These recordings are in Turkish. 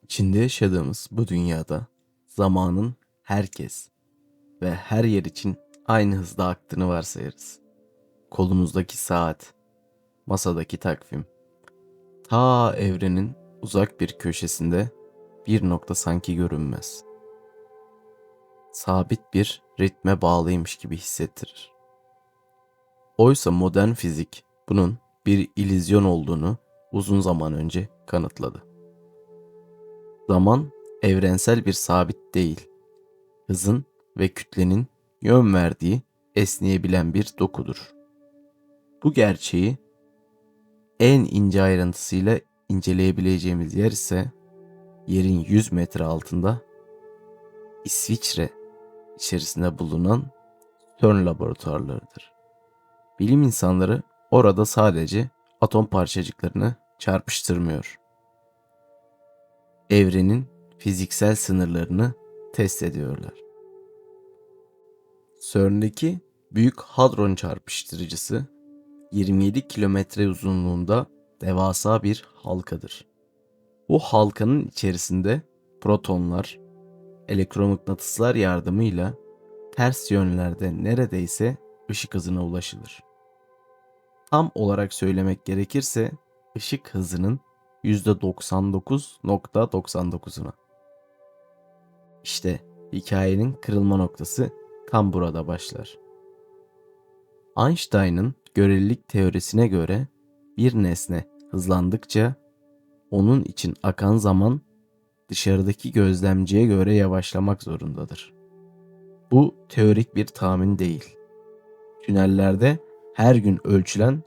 İçinde yaşadığımız bu dünyada zamanın herkes ve her yer için aynı hızda aktığını varsayarız. Kolumuzdaki saat, masadaki takvim, ta evrenin uzak bir köşesinde bir nokta sanki görünmez. Sabit bir ritme bağlıymış gibi hissettirir. Oysa modern fizik bunun bir illüzyon olduğunu uzun zaman önce kanıtladı. Zaman evrensel bir sabit değil, hızın ve kütlenin yön verdiği esneyebilen bir dokudur. Bu gerçeği en ince ayrıntısıyla inceleyebileceğimiz yer ise yerin 100 metre altında İsviçre içerisinde bulunan CERN laboratuvarlarıdır. Bilim insanları orada sadece atom parçacıklarını çarpıştırmıyor, evrenin fiziksel sınırlarını test ediyorlar. CERN'deki Büyük Hadron Çarpıştırıcısı 27 kilometre uzunluğunda devasa bir halkadır. Bu halkanın içerisinde protonlar, elektromıknatıslar yardımıyla ters yönlerde neredeyse ışık hızına ulaşılır. Tam olarak söylemek gerekirse ışık hızının %99,99'una. İşte hikayenin kırılma noktası tam burada başlar. Einstein'ın görelilik teorisine göre bir nesne hızlandıkça onun için akan zaman dışarıdaki gözlemciye göre yavaşlamak zorundadır. Bu teorik bir tahmin değil. Tünellerde her gün ölçülen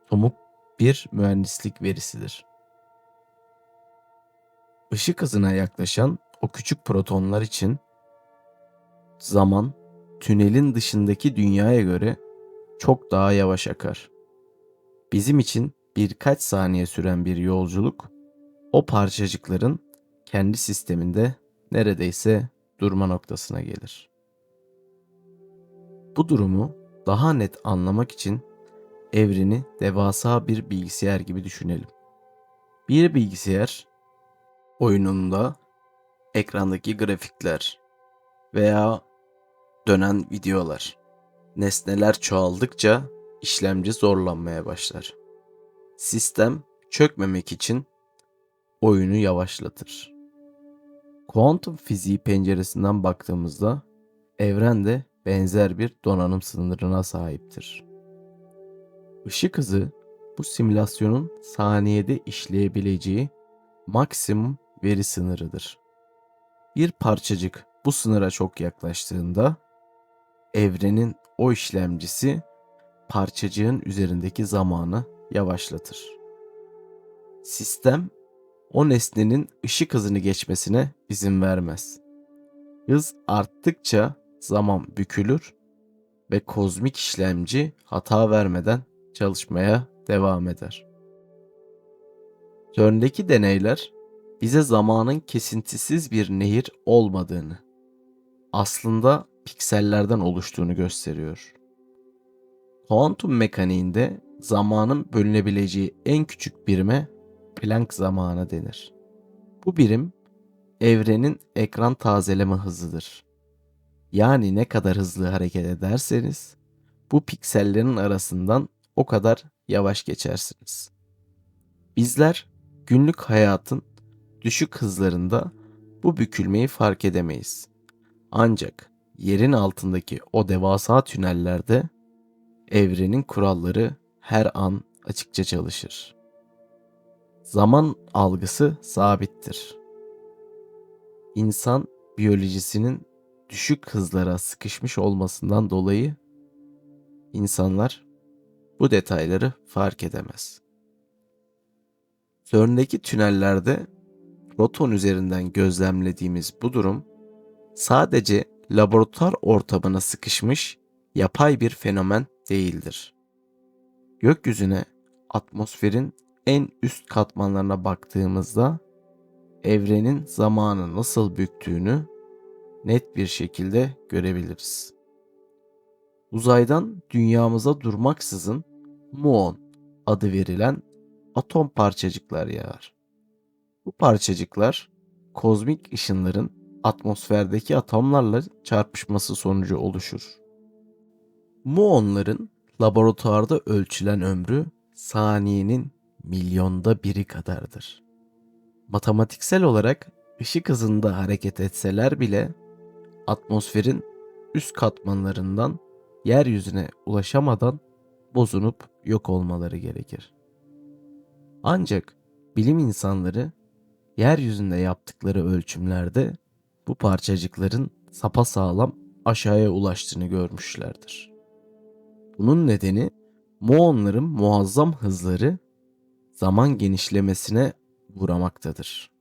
somut bir mühendislik verisidir. Işık hızına yaklaşan o küçük protonlar için zaman tünelin dışındaki dünyaya göre çok daha yavaş akar. Bizim için birkaç saniye süren bir yolculuk o parçacıkların kendi sisteminde neredeyse durma noktasına gelir. Bu durumu daha net anlamak için evreni devasa bir bilgisayar gibi düşünelim. Bir bilgisayar oyununda ekrandaki grafikler veya dönen videolar, nesneler çoğaldıkça işlemci zorlanmaya başlar. Sistem çökmemek için oyunu yavaşlatır. Kuantum fiziği penceresinden baktığımızda evren de benzer bir donanım sınırına sahiptir. Işık hızı bu simülasyonun saniyede işleyebileceği maksimum veri sınırıdır. Bir parçacık bu sınıra çok yaklaştığında evrenin o işlemcisi parçacığın üzerindeki zamanı yavaşlatır. Sistem o nesnenin ışık hızını geçmesine izin vermez. Hız arttıkça zaman bükülür ve kozmik işlemci hata vermeden çalışmaya devam eder. CERN'deki deneyler bize zamanın kesintisiz bir nehir olmadığını, aslında piksellerden oluştuğunu gösteriyor. Kuantum mekaniğinde zamanın bölünebileceği en küçük birime Planck zamanı denir. Bu birim evrenin ekran tazeleme hızıdır. Yani ne kadar hızlı hareket ederseniz bu piksellerin arasından o kadar yavaş geçersiniz. Bizler günlük hayatın düşük hızlarında bu bükülmeyi fark edemeyiz. Ancak yerin altındaki o devasa tünellerde evrenin kuralları her an açıkça çalışır. Zaman algısı sabittir. İnsan biyolojisinin düşük hızlara sıkışmış olmasından dolayı insanlar bu detayları fark edemez. CERN'deki tünellerde proton üzerinden gözlemlediğimiz bu durum sadece laboratuvar ortamına sıkışmış yapay bir fenomen değildir. Gökyüzüne, atmosferin en üst katmanlarına baktığımızda evrenin zamanı nasıl büktüğünü net bir şekilde görebiliriz. Uzaydan dünyamıza durmaksızın muon adı verilen atom parçacıklar yağar. Bu parçacıklar kozmik ışınların atmosferdeki atomlarla çarpışması sonucu oluşur. Muonların laboratuvarda ölçülen ömrü saniyenin milyonda biri kadardır. Matematiksel olarak ışık hızında hareket etseler bile atmosferin üst katmanlarından yeryüzüne ulaşamadan bozunup yok olmaları gerekir. Ancak bilim insanları yeryüzünde yaptıkları ölçümlerde bu parçacıkların sapasağlam aşağıya ulaştığını görmüşlerdir. Bunun nedeni muonların muazzam hızları zaman genişlemesine uğramaktadır.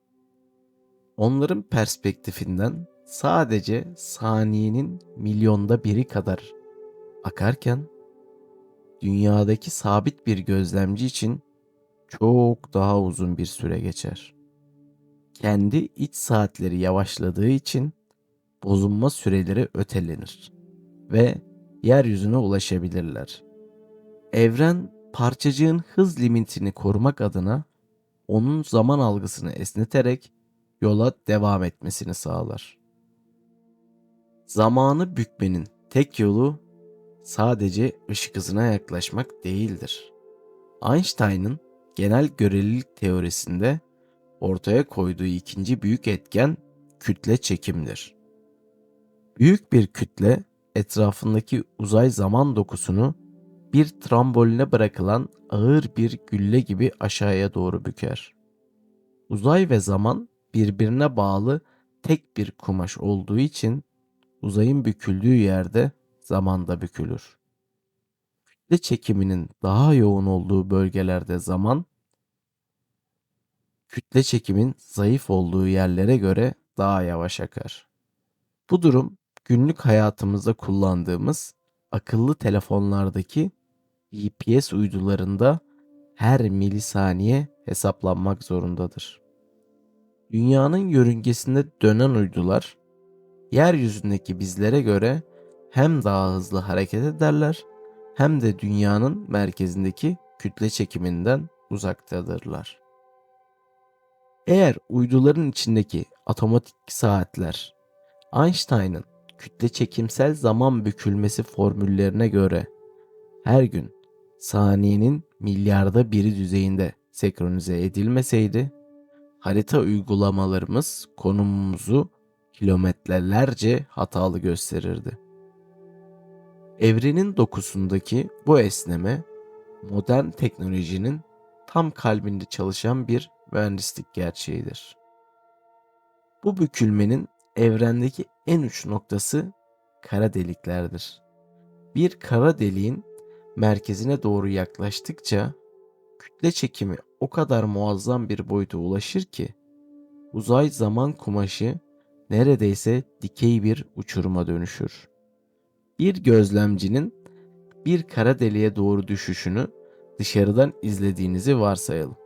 Onların perspektifinden sadece saniyenin milyonda biri kadar akarken dünyadaki sabit bir gözlemci için çok daha uzun bir süre geçer. Kendi iç saatleri yavaşladığı için bozulma süreleri ötelenir ve yeryüzüne ulaşabilirler. Evren parçacığın hız limitini korumak adına onun zaman algısını esneterek yola devam etmesini sağlar. Zamanı bükmenin tek yolu sadece ışık hızına yaklaşmak değildir. Einstein'ın genel görelilik teorisinde ortaya koyduğu ikinci büyük etken kütle çekimdir. Büyük bir kütle etrafındaki uzay zaman dokusunu bir tramboline bırakılan ağır bir gülle gibi aşağıya doğru büker. Uzay ve zaman birbirine bağlı tek bir kumaş olduğu için uzayın büküldüğü yerde zaman da bükülür. Kütle çekiminin daha yoğun olduğu bölgelerde zaman, kütle çekimin zayıf olduğu yerlere göre daha yavaş akar. Bu durum günlük hayatımızda kullandığımız akıllı telefonlardaki GPS uydularında her milisaniye hesaplanmak zorundadır. Dünyanın yörüngesinde dönen uydular yeryüzündeki bizlere göre hem daha hızlı hareket ederler hem de dünyanın merkezindeki kütle çekiminden uzaktadırlar. Eğer uyduların içindeki otomatik saatler Einstein'ın kütle çekimsel zaman bükülmesi formüllerine göre her gün saniyenin milyarda biri düzeyinde senkronize edilmeseydi, harita uygulamalarımız konumumuzu kilometrelerce hatalı gösterirdi. Evrenin dokusundaki bu esneme modern teknolojinin tam kalbinde çalışan bir mühendislik gerçeğidir. Bu bükülmenin evrendeki en uç noktası kara deliklerdir. Bir kara deliğin merkezine doğru yaklaştıkça kütle çekimi o kadar muazzam bir boyuta ulaşır ki uzay zaman kumaşı neredeyse dikey bir uçuruma dönüşür. Bir gözlemcinin bir kara deliğe doğru düşüşünü dışarıdan izlediğinizi varsayalım.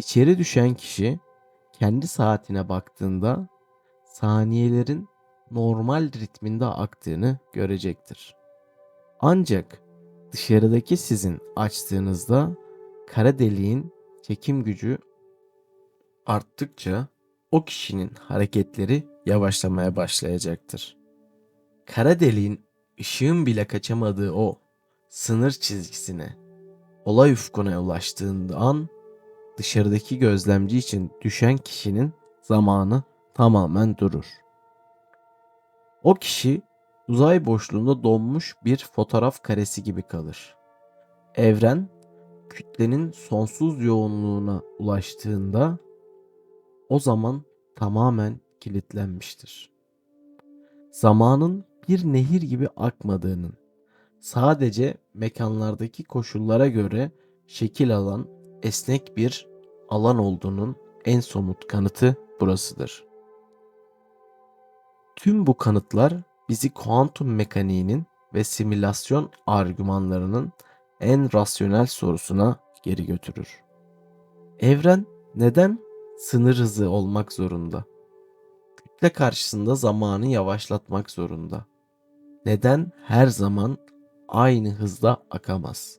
İçeri düşen kişi kendi saatine baktığında saniyelerin normal ritminde aktığını görecektir. Ancak dışarıdaki sizin açtığınızda kara deliğin çekim gücü arttıkça o kişinin hareketleri yavaşlamaya başlayacaktır. Kara deliğin ışığın bile kaçamadığı o sınır çizgisine, olay ufkuna ulaştığında an dışarıdaki gözlemci için düşen kişinin zamanı tamamen durur. O kişi uzay boşluğunda donmuş bir fotoğraf karesi gibi kalır. Evren kütlenin sonsuz yoğunluğuna ulaştığında o zaman tamamen kilitlenmiştir. Zamanın bir nehir gibi akmadığının, sadece mekanlardaki koşullara göre şekil alan esnek bir alan olduğunun en somut kanıtı burasıdır. Tüm bu kanıtlar bizi kuantum mekaniğinin ve simülasyon argümanlarının en rasyonel sorusuna geri götürür. Evren neden sınır hızı olmak zorunda? Kütle karşısında zamanı yavaşlatmak zorunda. Neden her zaman aynı hızda akamaz?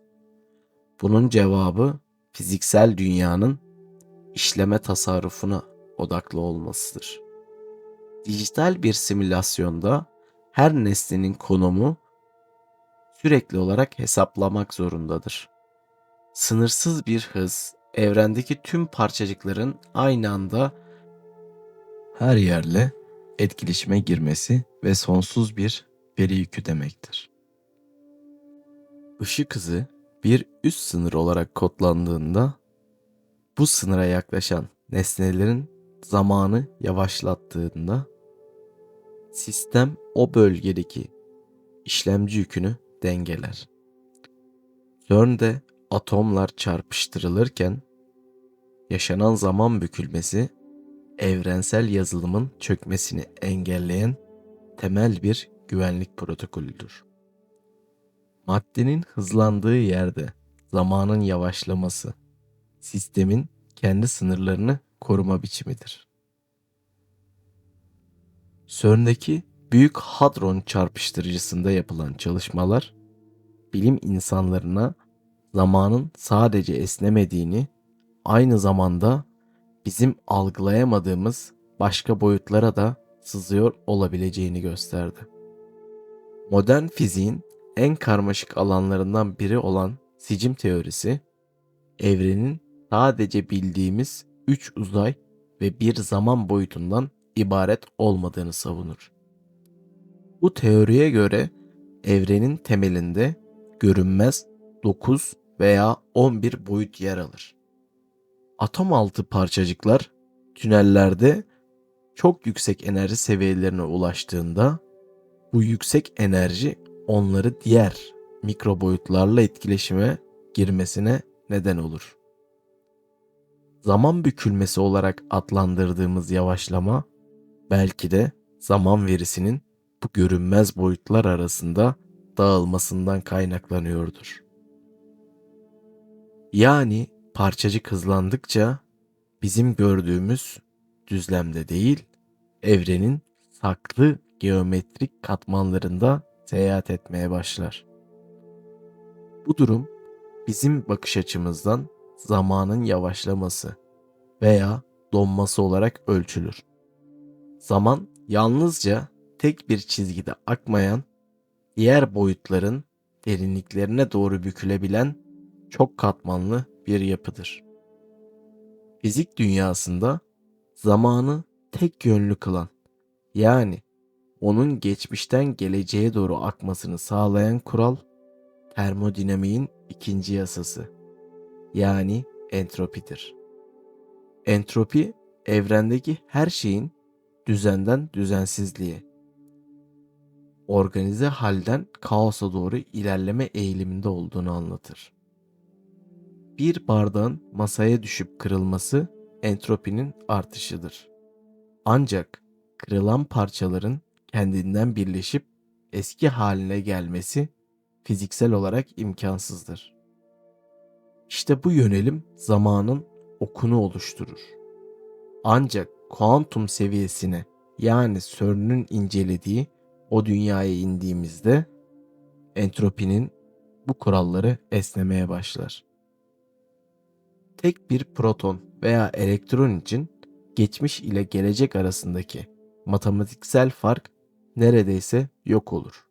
Bunun cevabı fiziksel dünyanın işleme tasarrufuna odaklı olmasıdır. Dijital bir simülasyonda her nesnenin konumu sürekli olarak hesaplamak zorundadır. Sınırsız bir hız, evrendeki tüm parçacıkların aynı anda her yerle etkileşime girmesi ve sonsuz bir veri yükü demektir. Işık hızı bir üst sınır olarak kodlandığında bu sınıra yaklaşan nesnelerin zamanı yavaşlattığında sistem o bölgedeki işlemci yükünü dengeler. CERN'de atomlar çarpıştırılırken yaşanan zaman bükülmesi evrensel yazılımın çökmesini engelleyen temel bir güvenlik protokolüdür. Maddenin hızlandığı yerde zamanın yavaşlaması sistemin kendi sınırlarını koruma biçimidir. CERN'deki Büyük Hadron Çarpıştırıcısında yapılan çalışmalar bilim insanlarına zamanın sadece esnemediğini, aynı zamanda bizim algılayamadığımız başka boyutlara da sızıyor olabileceğini gösterdi. Modern fiziğin en karmaşık alanlarından biri olan sicim teorisi, evrenin sadece bildiğimiz 3 uzay ve bir zaman boyutundan ibaret olmadığını savunur. Bu teoriye göre evrenin temelinde görünmez 9 veya 11 boyut yer alır. Atom altı parçacıklar tünellerde çok yüksek enerji seviyelerine ulaştığında bu yüksek enerji onları diğer mikro boyutlarla etkileşime girmesine neden olur. Zaman bükülmesi olarak adlandırdığımız yavaşlama belki de zaman verisinin bu görünmez boyutlar arasında dağılmasından kaynaklanıyordur. Yani parçacık hızlandıkça bizim gördüğümüz düzlemde değil, evrenin saklı geometrik katmanlarında seyahat etmeye başlar. Bu durum bizim bakış açımızdan zamanın yavaşlaması veya donması olarak ölçülür. Zaman yalnızca tek bir çizgide akmayan, diğer boyutların derinliklerine doğru bükülebilen çok katmanlı bir yapıdır. Fizik dünyasında zamanı tek yönlü kılan, yani onun geçmişten geleceğe doğru akmasını sağlayan kural termodinamiğin ikinci yasası, yani entropidir. Entropi, evrendeki her şeyin düzenden düzensizliğe, organize halden kaosa doğru ilerleme eğiliminde olduğunu anlatır. Bir bardağın masaya düşüp kırılması entropinin artışıdır. Ancak kırılan parçaların kendinden birleşip eski haline gelmesi fiziksel olarak imkansızdır. İşte bu yönelim zamanın okunu oluşturur. Ancak kuantum seviyesine, yani CERN'ün incelediği o dünyaya indiğimizde entropinin bu kuralları esnemeye başlar. Tek bir proton veya elektron için geçmiş ile gelecek arasındaki matematiksel fark neredeyse yok olur.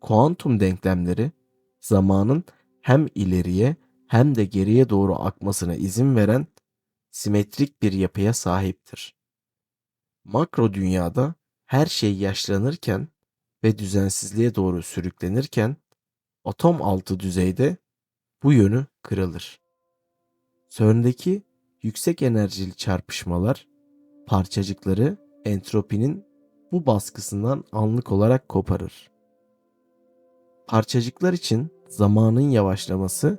Kuantum denklemleri zamanın hem ileriye hem de geriye doğru akmasına izin veren simetrik bir yapıya sahiptir. Makro dünyada her şey yaşlanırken ve düzensizliğe doğru sürüklenirken atom altı düzeyde bu yönü kırılır. CERN'deki yüksek enerjili çarpışmalar parçacıkları entropinin bu baskısından anlık olarak koparır. Parçacıklar için zamanın yavaşlaması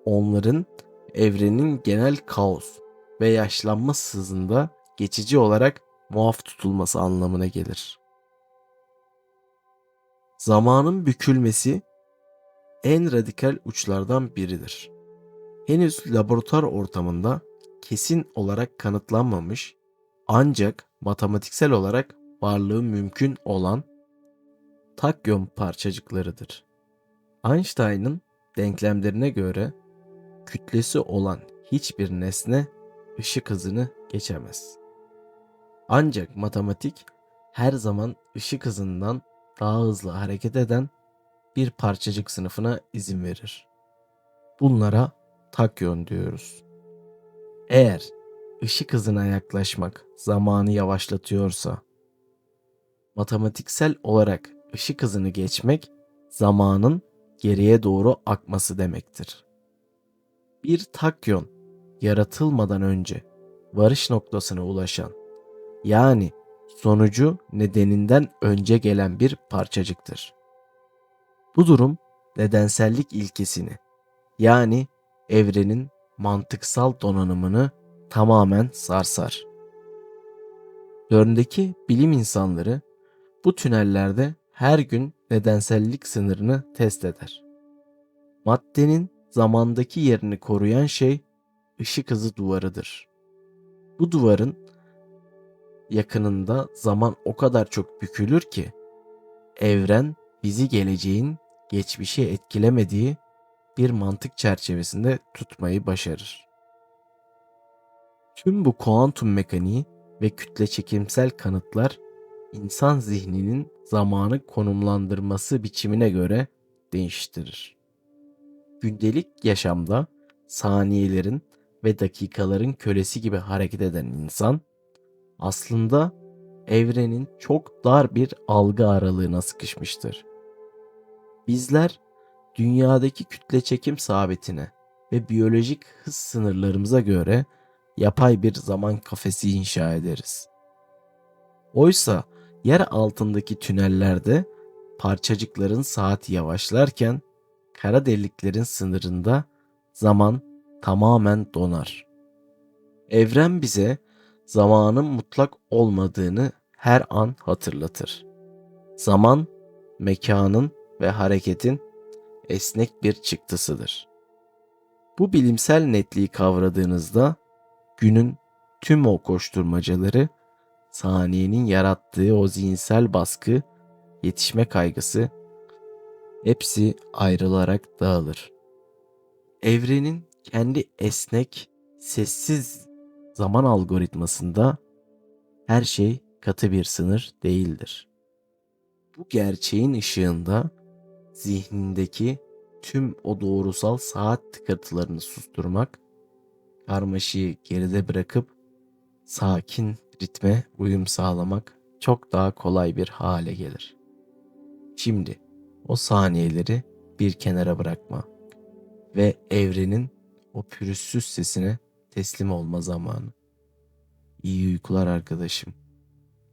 onların evrenin genel kaos ve yaşlanma hızında geçici olarak muaf tutulması anlamına gelir. Zamanın bükülmesi en radikal uçlardan biridir. Henüz laboratuvar ortamında kesin olarak kanıtlanmamış ancak matematiksel olarak varlığı mümkün olan takyum parçacıklarıdır. Einstein'ın denklemlerine göre kütlesi olan hiçbir nesne ışık hızını geçemez. Ancak matematik her zaman ışık hızından daha hızlı hareket eden bir parçacık sınıfına izin verir. Bunlara takyon diyoruz. Eğer ışık hızına yaklaşmak zamanı yavaşlatıyorsa, matematiksel olarak ışık hızını geçmek zamanın geriye doğru akması demektir. Bir takyon yaratılmadan önce varış noktasına ulaşan, yani sonucu nedeninden önce gelen bir parçacıktır. Bu durum nedensellik ilkesini, yani evrenin mantıksal donanımını tamamen sarsar. CERN'deki bilim insanları bu tünellerde her gün nedensellik sınırını test eder. Maddenin zamandaki yerini koruyan şey ışık hızı duvarıdır. Bu duvarın yakınında zaman o kadar çok bükülür ki evren bizi geleceğin geçmişi etkilemediği bir mantık çerçevesinde tutmayı başarır. Tüm bu kuantum mekaniği ve kütle çekimsel kanıtlar insan zihninin zamanı konumlandırması biçimine göre değiştirir. Gündelik yaşamda saniyelerin ve dakikaların kölesi gibi hareket eden insan aslında evrenin çok dar bir algı aralığına sıkışmıştır. Bizler dünyadaki kütle çekim sabitine ve biyolojik hız sınırlarımıza göre yapay bir zaman kafesi inşa ederiz. Oysa yer altındaki tünellerde parçacıkların saati yavaşlarken kara deliklerin sınırında zaman tamamen donar. Evren bize zamanın mutlak olmadığını her an hatırlatır. Zaman, mekanın ve hareketin esnek bir çıktısıdır. Bu bilimsel netliği kavradığınızda günün tüm o koşturmacaları, saniyenin yarattığı o zihinsel baskı, yetişme kaygısı hepsi ayrılarak dağılır. Evrenin kendi esnek, sessiz zaman algoritmasında her şey katı bir sınır değildir. Bu gerçeğin ışığında zihnindeki tüm o doğrusal saat tıkırtılarını susturmak, karmaşayı geride bırakıp sakin ritme uyum sağlamak çok daha kolay bir hale gelir. Şimdi o saniyeleri bir kenara bırakma ve evrenin o pürüzsüz sesine teslim olma zamanı. İyi uykular arkadaşım.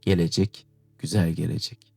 Gelecek güzel gelecek.